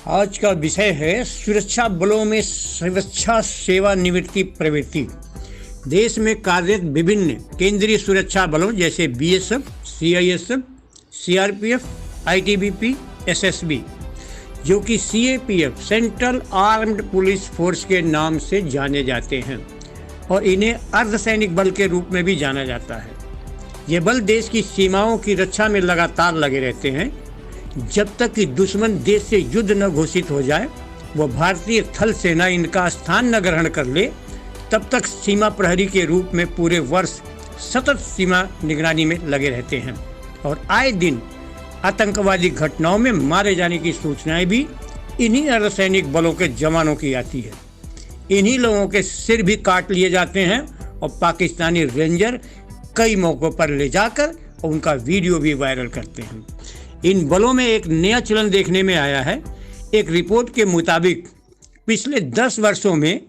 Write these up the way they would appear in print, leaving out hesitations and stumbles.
आज का विषय है सुरक्षा बलों में सुरक्षा सेवानिवृत्ति प्रवृत्ति। देश में कार्यरत विभिन्न केंद्रीय सुरक्षा बलों जैसे BSF, CISF, CRPF, ITBP, SSB, जो कि CAPF central armed police force के नाम से जाने जाते हैं और इन्हें अर्धसैनिक बल के रूप में भी जाना जाता है। ये बल देश की सीमाओं की रक्षा में लगातार लगे रहते हैं। जब तक कि दुश्मन देश से युद्ध न घोषित हो जाए, वह भारतीय थल सेना इनका स्थान न ग्रहण कर ले, तब तक सीमा प्रहरी के रूप में पूरे वर्ष सतत सीमा निगरानी में लगे रहते हैं और आए दिन आतंकवादी घटनाओं में मारे जाने की सूचनाएं भी इन्हीं अर्धसैनिक बलों के जवानों की आती है। इन्हीं लोगों के सिर भी काट लिए जाते हैं और पाकिस्तानी रेंजर कई मौक़ों पर ले जाकर उनका वीडियो भी वायरल करते हैं। इन बलों में एक नया चलन देखने में आया है। एक रिपोर्ट के मुताबिक पिछले 10 वर्षों में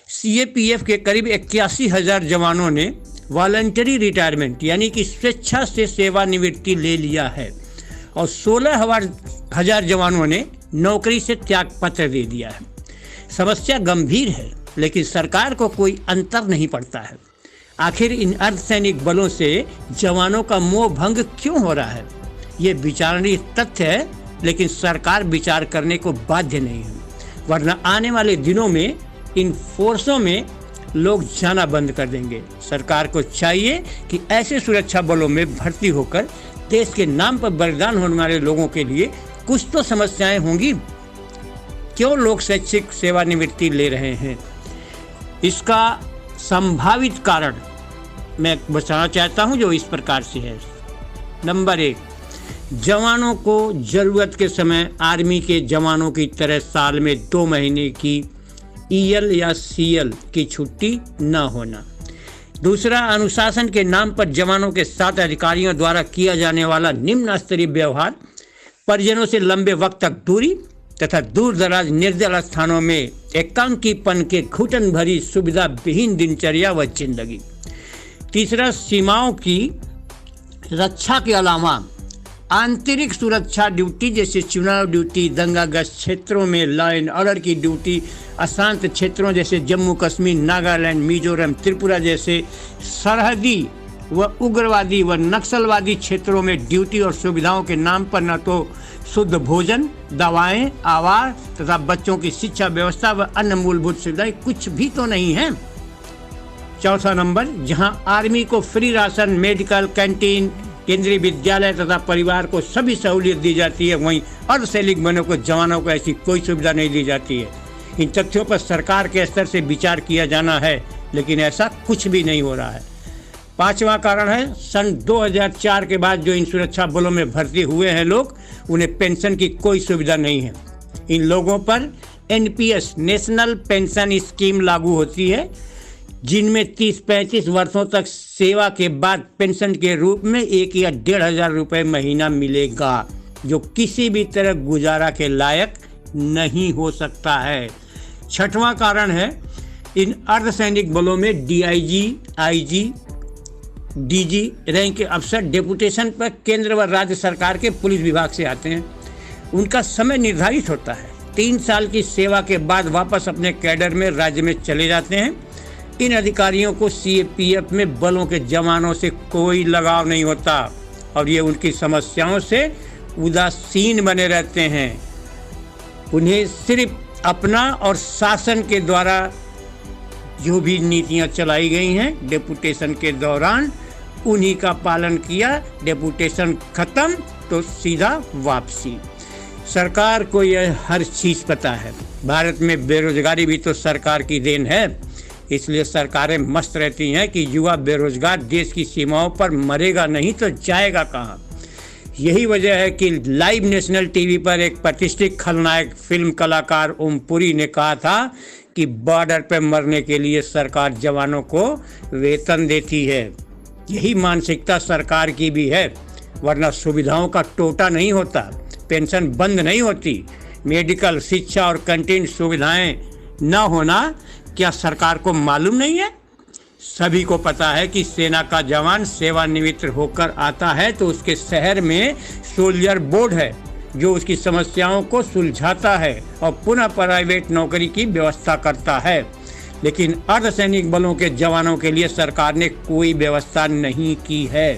सीएपीएफ के करीब 81,000 जवानों ने वॉलंटरी रिटायरमेंट यानी कि स्वेच्छा से सेवानिवृत्ति ले लिया है और 16,000 जवानों ने नौकरी से त्यागपत्र दे दिया है। समस्या गंभीर है, लेकिन सरकार को कोई अंतर नहीं पड़ता है। आखिर इन अर्धसैनिक बलों से जवानों का मोह भंग क्यों हो रहा है? ये विचारणीय तथ्य है, लेकिन सरकार विचार करने को बाध्य नहीं है, वरना आने वाले दिनों में इन फोर्सों में लोग जाना बंद कर देंगे। सरकार को चाहिए कि ऐसे सुरक्षा बलों में भर्ती होकर देश के नाम पर बलिदान होने वाले लोगों के लिए कुछ तो समस्याएं होंगी। क्यों लोग शैक्षिक सेवानिवृत्ति ले रहे हैं? इसका संभावित कारण मैं बताना चाहता हूं, जो इस प्रकार से है। नंबर 1, जवानों को ज़रूरत के समय आर्मी के जवानों की तरह साल में 2 महीने की ईएल या सीएल की छुट्टी न होना। दूसरा, अनुशासन के नाम पर जवानों के साथ अधिकारियों द्वारा किया जाने वाला निम्न स्तरीय व्यवहार, परिजनों से लंबे वक्त तक दूरी तथा दूर दराज निर्जल स्थानों में एकांकीपन के घुटन भरी सुविधा विहीन दिनचर्या व जिंदगी। तीसरा, सीमाओं की रक्षा के अलावा आंतरिक सुरक्षा ड्यूटी जैसे चुनाव ड्यूटी, दंगाग्रस्त क्षेत्रों में लॉ एंड ऑर्डर की ड्यूटी, अशांत क्षेत्रों जैसे जम्मू कश्मीर, नागालैंड, मिजोरम, त्रिपुरा जैसे सरहदी व उग्रवादी व नक्सलवादी क्षेत्रों में ड्यूटी और सुविधाओं के नाम पर न तो शुद्ध भोजन, दवाएं, आवास तथा बच्चों की शिक्षा व्यवस्था व अन्य मूलभूत सुविधाएं कुछ भी तो नहीं है। चौथा नंबर, जहां आर्मी को फ्री राशन, मेडिकल, कैंटीन, केंद्रीय विद्यालय तथा परिवार को सभी सहूलियत दी जाती है, वहीं अर्धसैनिक बलों को जवानों को ऐसी कोई सुविधा नहीं दी जाती है। इन तथ्यों पर सरकार के स्तर से विचार किया जाना है, लेकिन ऐसा कुछ भी नहीं हो रहा है। 5वां कारण है, सन 2004 के बाद जो इन सुरक्षा बलों में भर्ती हुए हैं लोग, उन्हें पेंशन की कोई सुविधा नहीं है। इन लोगों पर एनपीएस नेशनल पेंशन स्कीम लागू होती है, जिनमें 30-35 वर्षों तक सेवा के बाद पेंशन के रूप में 1 या 1,500 रुपये महीना मिलेगा, जो किसी भी तरह गुजारा के लायक नहीं हो सकता है। 6वां कारण है, इन अर्धसैनिक बलों में डीआईजी, आईजी, डीजी रैंक के अफसर डेपुटेशन पर केंद्र व राज्य सरकार के पुलिस विभाग से आते हैं। उनका समय निर्धारित होता है। 3 साल की सेवा के बाद वापस अपने कैडर में राज्य में चले जाते हैं। इन अधिकारियों को सीएपीएफ में बलों के जवानों से कोई लगाव नहीं होता और ये उनकी समस्याओं से उदासीन बने रहते हैं। उन्हें सिर्फ अपना और शासन के द्वारा जो भी नीतियां चलाई गई हैं डेपुटेशन के दौरान, उन्हीं का पालन किया। डेपुटेशन खत्म तो सीधा वापसी। सरकार को यह हर चीज़ पता है। भारत में बेरोजगारी भी तो सरकार की देन है, इसलिए सरकारें मस्त रहती हैं कि युवा बेरोजगार देश की सीमाओं पर मरेगा नहीं तो जाएगा कहाँ। यही वजह है कि लाइव नेशनल टीवी पर एक प्रतिष्ठित खलनायक फिल्म कलाकार ओम पुरी ने कहा था कि बॉर्डर पर मरने के लिए सरकार जवानों को वेतन देती है। यही मानसिकता सरकार की भी है, वरना सुविधाओं का टोटा नहीं होता, पेंशन बंद नहीं होती, मेडिकल, शिक्षा और कैंटीन सुविधाएं न होना क्या सरकार को मालूम नहीं है? सभी को पता है कि सेना का जवान सेवानिवृत्त होकर आता है तो उसके शहर में सोल्जर बोर्ड है जो उसकी समस्याओं को सुलझाता है और पुनः प्राइवेट नौकरी की व्यवस्था करता है। लेकिन अर्धसैनिक बलों के जवानों के लिए सरकार ने कोई व्यवस्था नहीं की है।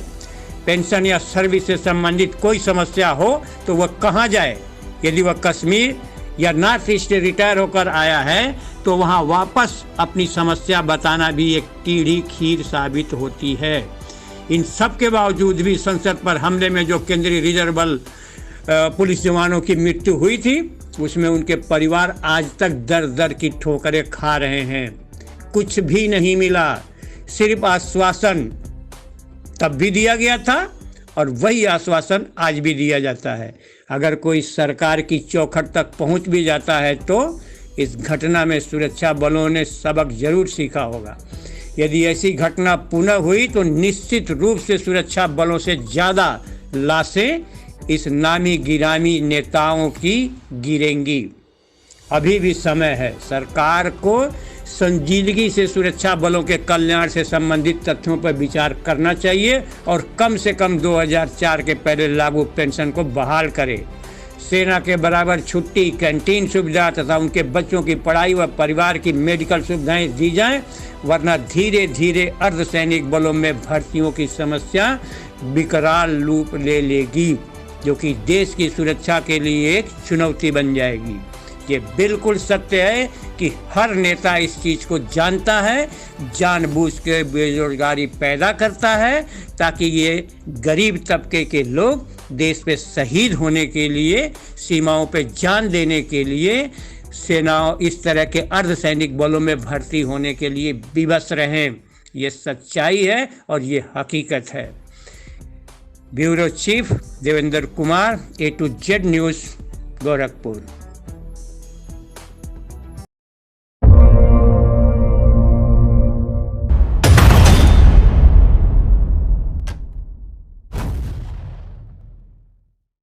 पेंशन या सर्विस से संबंधित कोई समस्या हो तो वह कहाँ जाए? यदि वह कश्मीर या नॉर्थ ईस्ट से रिटायर होकर आया है तो वहाँ वापस अपनी समस्या बताना भी एक टीढ़ी खीर साबित होती है। इन सब के बावजूद भी संसद पर हमले में जो केंद्रीय रिजर्व बल पुलिस जवानों की मृत्यु हुई थी, उसमें उनके परिवार आज तक दर दर की ठोकरें खा रहे हैं। कुछ भी नहीं मिला, सिर्फ आश्वासन तब भी दिया गया था और वही आश्वासन आज भी दिया जाता है। अगर कोई सरकार की चौखट तक पहुंच भी जाता है तो इस घटना में सुरक्षा बलों ने सबक जरूर सीखा होगा। यदि ऐसी घटना पुनः हुई तो निश्चित रूप से सुरक्षा बलों से ज़्यादा लाशें इस नामी गिरामी नेताओं की गिरेंगी। अभी भी समय है, सरकार को संजीदगी से सुरक्षा बलों के कल्याण से संबंधित तथ्यों पर विचार करना चाहिए और कम से कम 2004 के पहले लागू पेंशन को बहाल करे। सेना के बराबर छुट्टी, कैंटीन सुविधा तथा उनके बच्चों की पढ़ाई व परिवार की मेडिकल सुविधाएं दी जाएं, वरना धीरे धीरे अर्धसैनिक बलों में भर्तियों की समस्या विकराल रूप ले लेगी, जो कि देश की सुरक्षा के लिए एक चुनौती बन जाएगी। ये बिल्कुल सत्य है कि हर नेता इस चीज़ को जानता है, जानबूझ के बेरोजगारी पैदा करता है ताकि ये गरीब तबके के लोग देश पे शहीद होने के लिए, सीमाओं पे जान देने के लिए, सेनाओं इस तरह के अर्धसैनिक बलों में भर्ती होने के लिए विवश रहें। ये सच्चाई है और ये हकीकत है। Bureau chief Devendra Kumar, A to Z news, Gorakhpur.